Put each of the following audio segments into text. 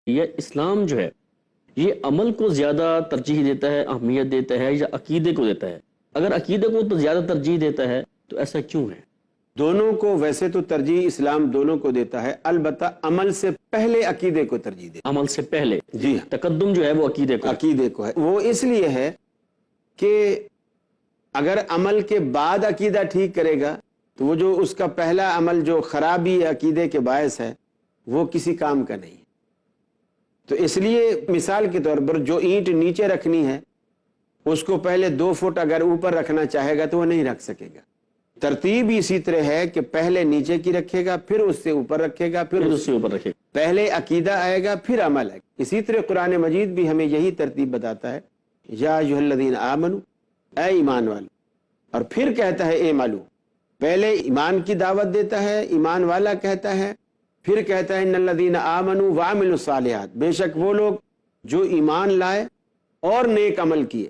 یہ اسلام جو ہے یہ عمل کو زیادہ ترجیح دیتا ہے، اہمیت دیتا ہے، یا عقیدے کو دیتا ہے؟ اگر عقیدے کو تو زیادہ ترجیح دیتا ہے تو ایسا کیوں ہے؟ دونوں کو ویسے تو ترجیح اسلام دونوں کو دیتا ہے، البتہ عمل سے پہلے عقیدے کو ترجیح دیتا عمل سے پہلے جی تقدم جو ہے وہ عقیدے کو ہے، عقیدے کو ہے۔ وہ اس لیے ہے کہ اگر عمل کے بعد عقیدہ ٹھیک کرے گا تو وہ جو اس کا پہلا عمل جو خرابی عقیدے کے باعث ہے وہ کسی کام کا نہیں ہے۔ تو اس لیے مثال کے طور پر جو اینٹ نیچے رکھنی ہے اس کو پہلے 2 فٹ اگر اوپر رکھنا چاہے گا تو وہ نہیں رکھ سکے گا۔ ترتیب اسی طرح ہے کہ پہلے نیچے کی رکھے گا، پھر اس سے اوپر رکھے گا، پھر اس سے اوپر رکھے گا، پہلے عقیدہ آئے گا پھر عمل آئے گا۔ اسی طرح قرآن مجید بھی ہمیں یہی ترتیب بتاتا ہے، یا ایھا الذین آمنوا، اے ایمان والو، اور پھر کہتا ہے اعملوا۔ پہلے ایمان کی دعوت دیتا ہے، ایمان والا کہتا ہے، پھر کہتا ہے ان الذین آمنوا وعملوا الصالحات، بے شک وہ لوگ جو ایمان لائے اور نیک عمل کیے۔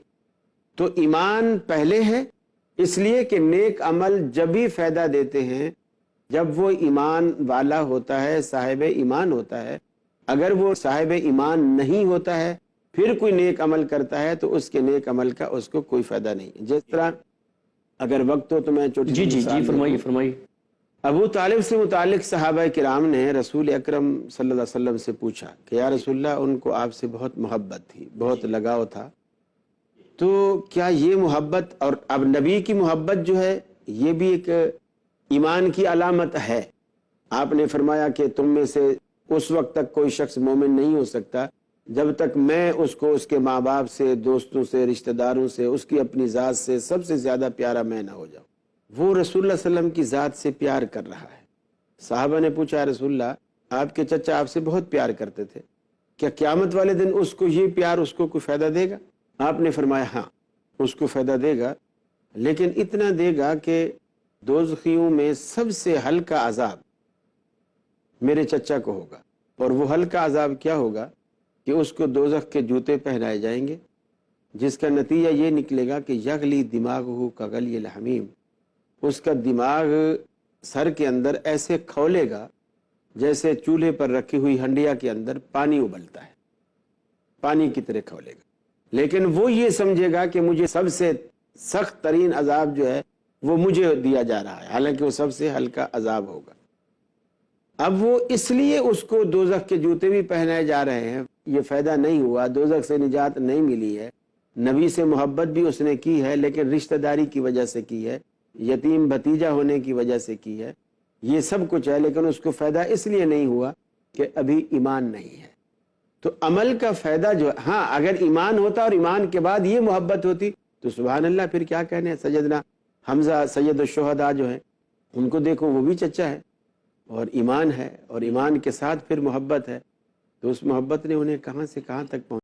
تو ایمان پہلے ہے، اس لیے کہ نیک عمل جب ہی فائدہ دیتے ہیں جب وہ ایمان والا ہوتا ہے، صاحب ایمان ہوتا ہے۔ اگر وہ صاحب ایمان نہیں ہوتا ہے پھر کوئی نیک عمل کرتا ہے تو اس کے نیک عمل کا اس کو کوئی فائدہ نہیں۔ جس طرح اگر وقت ہو تو میں چھوٹی جی فرمائیے فرمائیے۔ ابو طالب سے متعلق صحابہ کرام نے رسول اکرم صلی اللہ علیہ وسلم سے پوچھا کہ یا رسول اللہ، ان کو آپ سے بہت محبت تھی، بہت لگاؤ تھا، تو کیا یہ محبت، اور اب نبی کی محبت جو ہے یہ بھی ایک ایمان کی علامت ہے؟ آپ نے فرمایا کہ تم میں سے اس وقت تک کوئی شخص مومن نہیں ہو سکتا جب تک میں اس کو اس کے ماں باپ سے، دوستوں سے، رشتہ داروں سے، اس کی اپنی ذات سے سب سے زیادہ پیارا میں نہ ہو جاؤں۔ وہ رسول اللہ صلی اللہ علیہ وسلم کی ذات سے پیار کر رہا ہے۔ صحابہ نے پوچھا رسول اللہ، آپ کے چچا آپ سے بہت پیار کرتے تھے، کیا قیامت والے دن اس کو یہ پیار اس کو کوئی فائدہ دے گا؟ آپ نے فرمایا ہاں، اس کو فائدہ دے گا، لیکن اتنا دے گا کہ دوزخیوں میں سب سے ہلکا عذاب میرے چچا کو ہوگا۔ اور وہ ہلکا عذاب کیا ہوگا کہ اس کو دوزخ کے جوتے پہنائے جائیں گے، جس کا نتیجہ یہ نکلے گا کہ یغلی دماغہ کغلی الحمیم، اس کا دماغ سر کے اندر ایسے کھولے گا جیسے چولہے پر رکھی ہوئی ہنڈیا کے اندر پانی ابلتا ہے، پانی کی طرح کھولے گا۔ لیکن وہ یہ سمجھے گا کہ مجھے سب سے سخت ترین عذاب جو ہے وہ مجھے دیا جا رہا ہے، حالانکہ وہ سب سے ہلکا عذاب ہوگا۔ اب وہ اس لیے اس کو دوزخ کے جوتے بھی پہنائے جا رہے ہیں، یہ فائدہ نہیں ہوا، دوزخ سے نجات نہیں ملی ہے۔ نبی سے محبت بھی اس نے کی ہے لیکن رشتہ داری کی وجہ سے کی ہے، یتیم بھتیجا ہونے کی وجہ سے کی ہے، یہ سب کچھ ہے، لیکن اس کو فائدہ اس لیے نہیں ہوا کہ ابھی ایمان نہیں ہے۔ تو عمل کا فائدہ جو، ہاں اگر ایمان ہوتا اور ایمان کے بعد یہ محبت ہوتی تو سبحان اللہ، پھر کیا کہنے۔ سیدنا حمزہ سید الشہداء جو ہیں ان کو دیکھو، وہ بھی چچا ہے اور ایمان ہے، اور ایمان کے ساتھ پھر محبت ہے، تو اس محبت نے انہیں کہاں سے کہاں تک پہنچا۔